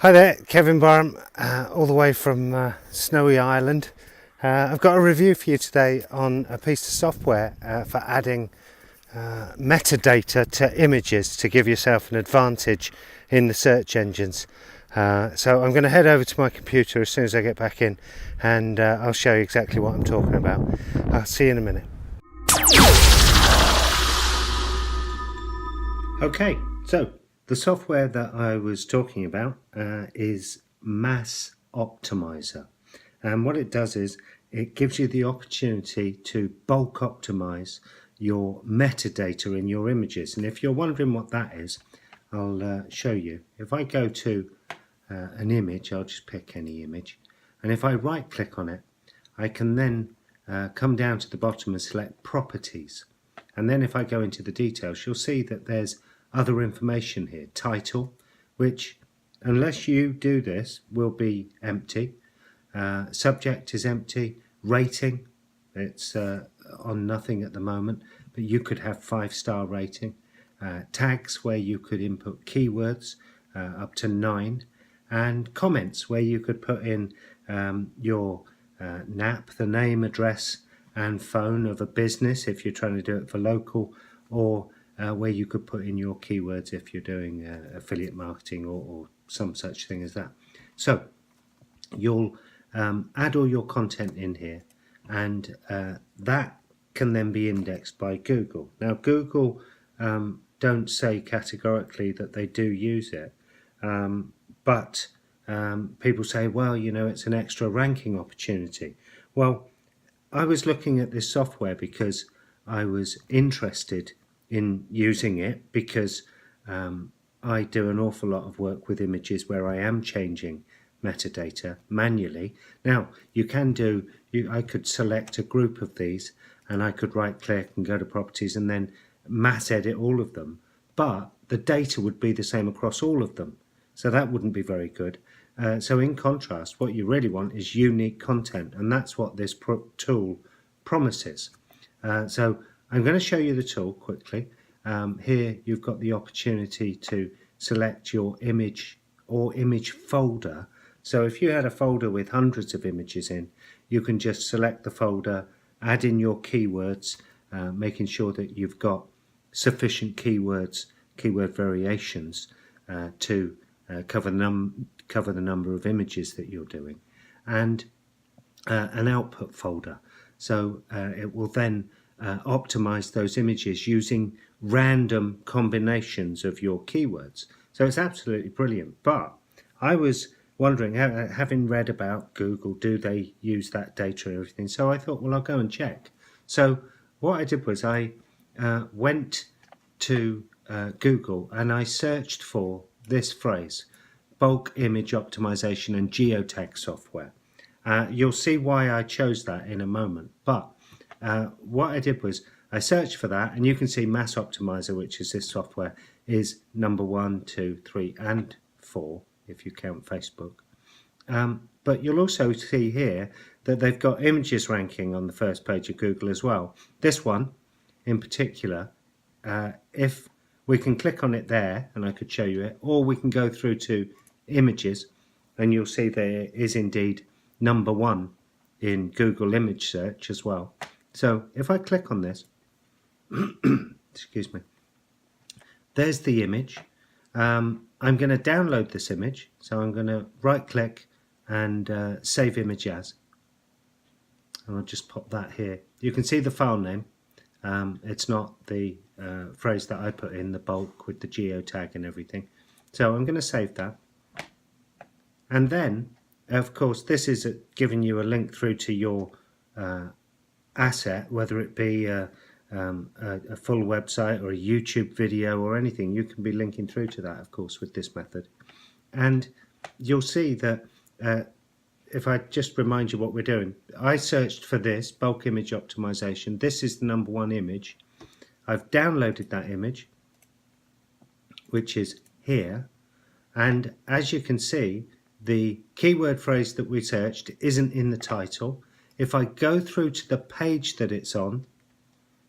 Hi there, Kevin Barham, all the way from snowy Ireland. I've got a review for you today on a piece of software for adding metadata to images to give yourself an advantage in the search engines. So I'm going to head over to my computer as soon as I get back in, and I'll show you exactly what I'm talking about. I'll see you in a minute. Okay, so the software that I was talking about is Mass Optimizer, and what it does is it gives you the opportunity to bulk optimize your metadata in your images. And if you're wondering what that is, I'll show you. If I go to an image, I'll just pick any image, and if I right click on it, I can then come down to the bottom and select properties. And then if I go into the details, you'll see that there's other information here. Title, which unless you do this will be empty. Subject is empty. Rating, it's on nothing at the moment, but you could have 5-star rating. Tags, where you could input keywords, up to 9, and comments, where you could put in your NAP, the name, address and phone of a business if you're trying to do it for local, or where you could put in your keywords if you're doing affiliate marketing or some such thing as that. So you'll add all your content in here, and that can then be indexed by Google. Now Google don't say categorically that they do use it, but people say, well, you know, it's an extra ranking opportunity. Well, I was looking at this software because I was interested in using it, because I do an awful lot of work with images where I am changing metadata manually. Now you can do, I could select a group of these and I could right click and go to properties and then mass edit all of them, but the data would be the same across all of them, so that wouldn't be very good. So in contrast, what you really want is unique content, and that's what this tool promises. So I'm going to show you the tool quickly. Here you've got the opportunity to select your image or image folder. So if you had a folder with hundreds of images in, you can just select the folder, add in your keywords, making sure that you've got sufficient keywords, keyword variations to cover the number of images that you're doing, and an output folder. So it will then optimize those images using random combinations of your keywords. So it's absolutely brilliant. But I was wondering, having read about Google, do they use that data and everything? So I thought, well, I'll go and check. So what I did was I went to Google and I searched for this phrase, bulk image optimization and geotag software. You'll see why I chose that in a moment, but what I did was I searched for that, and you can see Mass Optimizer, which is this software, is number 1, 2, 3 and 4 if you count Facebook. But you'll also see here that they've got images ranking on the first page of Google as well. This one in particular, if we can click on it there, and I could show you it, or we can go through to images, and you'll see there is indeed number 1 in Google image search as well. So if I click on this, excuse me, there's the image. I'm going to download this image, so I'm going to right click and save image as, and I'll just pop that here. You can see the file name. It's not the phrase that I put in, the bulk with the geotag and everything. So I'm going to save that, and then of course this is giving you a link through to your asset, whether it be a full website or a YouTube video or anything. You can be linking through to that, of course, with this method. And you'll see that if I just remind you what we're doing, I searched for this bulk image optimization. This is the number 1 image. I've downloaded that image, which is here, and as you can see, the keyword phrase that we searched isn't in the title. If I go through to the page that it's on,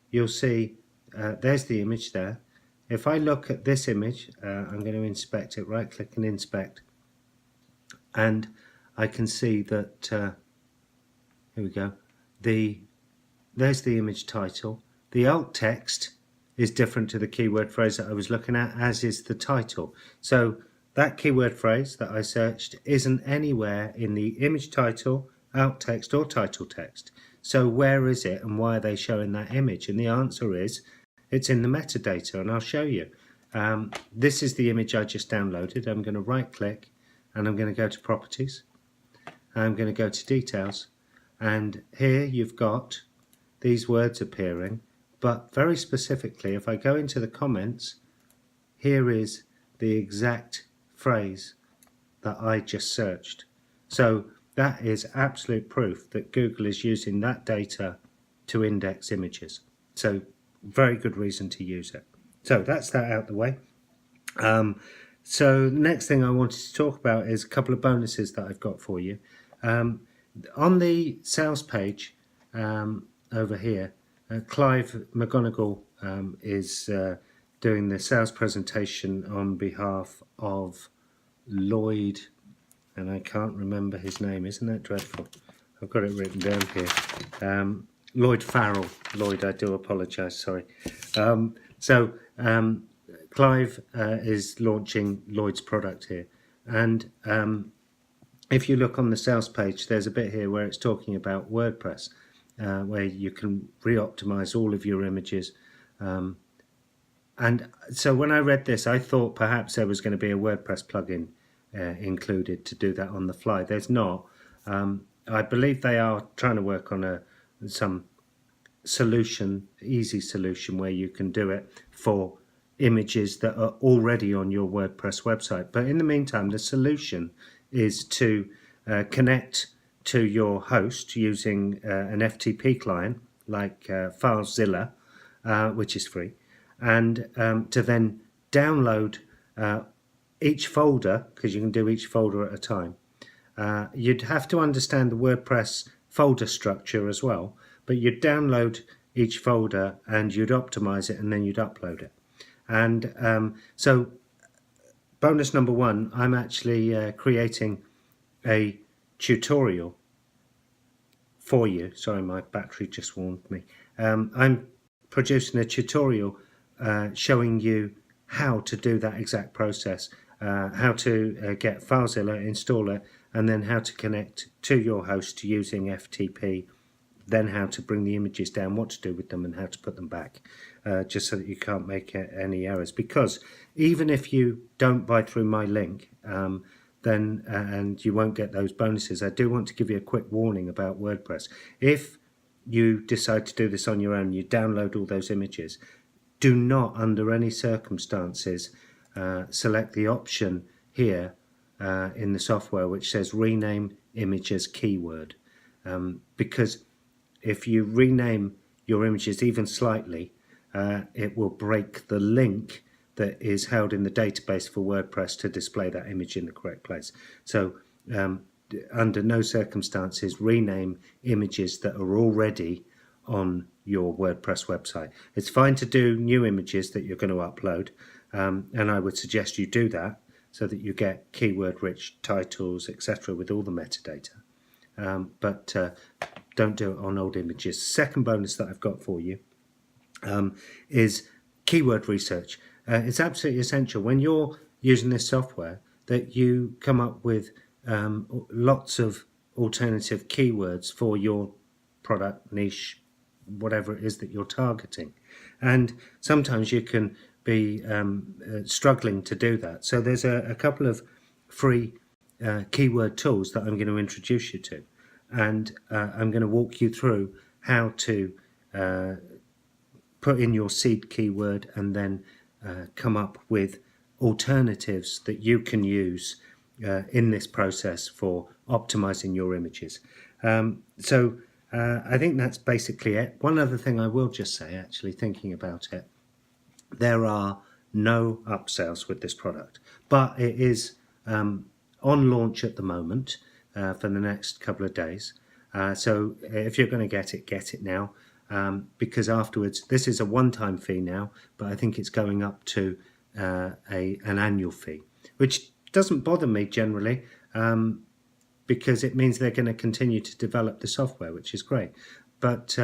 you'll see there's the image there. If I look at this image, I'm going to inspect it, right click and inspect. and I can see that here we go, there's the image title. The alt text is different to the keyword phrase that I was looking at, as is the title. So that keyword phrase that I searched isn't anywhere in the image title, alt text or title text. So where is it, and why are they showing that image? And the answer is it's in the metadata, and I'll show you. This is the image I just downloaded. I'm going to right click and I'm going to go to properties. I'm going to go to details, and here you've got these words appearing, but very specifically, if I go into the comments, here is the exact phrase that I just searched. So that is absolute proof that Google is using that data to index images. So very good reason to use it. So that's that out the way. So the next thing I wanted to talk about is a couple of bonuses that I've got for you. On the sales page over here, Clive McGonigal is doing the sales presentation on behalf of Lloyd, and I can't remember his name. Isn't that dreadful? I've got it written down here. Lloyd Farrell. Lloyd, I do apologise, sorry. Clive is launching Lloyd's product here, and if you look on the sales page, there's a bit here where it's talking about WordPress, where you can re-optimize all of your images. And so when I read this, I thought perhaps there was going to be a WordPress plugin included to do that on the fly. There's not. I believe they are trying to work on some solution, easy solution, where you can do it for images that are already on your WordPress website. But in the meantime, the solution is to connect to your host using an FTP client like FileZilla, which is free, and to then download each folder, because you can do each folder at a time. You'd have to understand the WordPress folder structure as well, but you'd download each folder and you'd optimize it, and then you'd upload it. And so bonus number one, I'm actually creating a tutorial for you. Sorry, my battery just warned me. I'm producing a tutorial showing you how to do that exact process, how to get FileZilla, install it, and then how to connect to your host using FTP, then how to bring the images down, what to do with them, and how to put them back, just so that you can't make any errors. Because even if you don't buy through my link, then and you won't get those bonuses, I do want to give you a quick warning about WordPress. If you decide to do this on your own, you download all those images, do not under any circumstances select the option here in the software which says rename image as keyword, because if you rename your images even slightly, it will break the link that is held in the database for WordPress to display that image in the correct place. So under no circumstances rename images that are already on your WordPress website. It's fine to do new images that you're going to upload, and I would suggest you do that so that you get keyword-rich titles, etc., with all the metadata. But don't do it on old images. Second bonus that I've got for you is keyword research. It's absolutely essential when you're using this software that you come up with lots of alternative keywords for your product, niche, whatever it is that you're targeting. And sometimes you can be struggling to do that. So there's a couple of free keyword tools that I'm going to introduce you to. And I'm going to walk you through how to put in your seed keyword and then come up with alternatives that you can use in this process for optimizing your images. So I think that's basically it. One other thing I will just say, actually thinking about it, there are no upsells with this product, but it is on launch at the moment for the next couple of days. So if you're going to get it now, because afterwards, this is a one-time fee now, but I think it's going up to an annual fee, which doesn't bother me generally. because it means they're going to continue to develop the software, which is great. But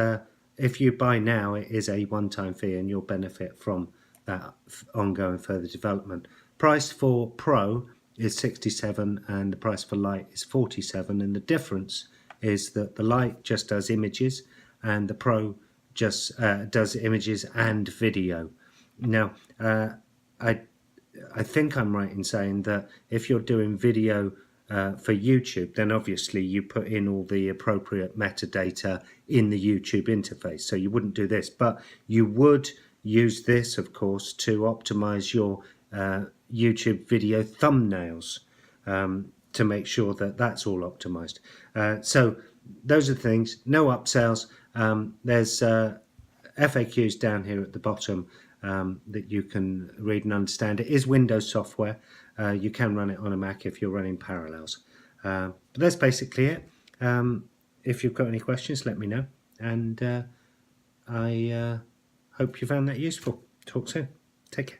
if you buy now, it is a one-time fee and you'll benefit from that ongoing further development. Price for Pro is 67 and the price for Lite is 47, and the difference is that the Lite just does images and the Pro just does images and video. Now, I think I'm right in saying that if you're doing video for YouTube, then obviously you put in all the appropriate metadata in the YouTube interface. So you wouldn't do this, but you would use this, of course, to optimize your YouTube video thumbnails to make sure that that's all optimized. So those are the things. No upsells. There's FAQs down here at the bottom that you can read and understand. It is Windows software. You can run it on a Mac if you're running Parallels. But that's basically it. If you've got any questions, let me know. And I hope you found that useful. Talk soon. Take care.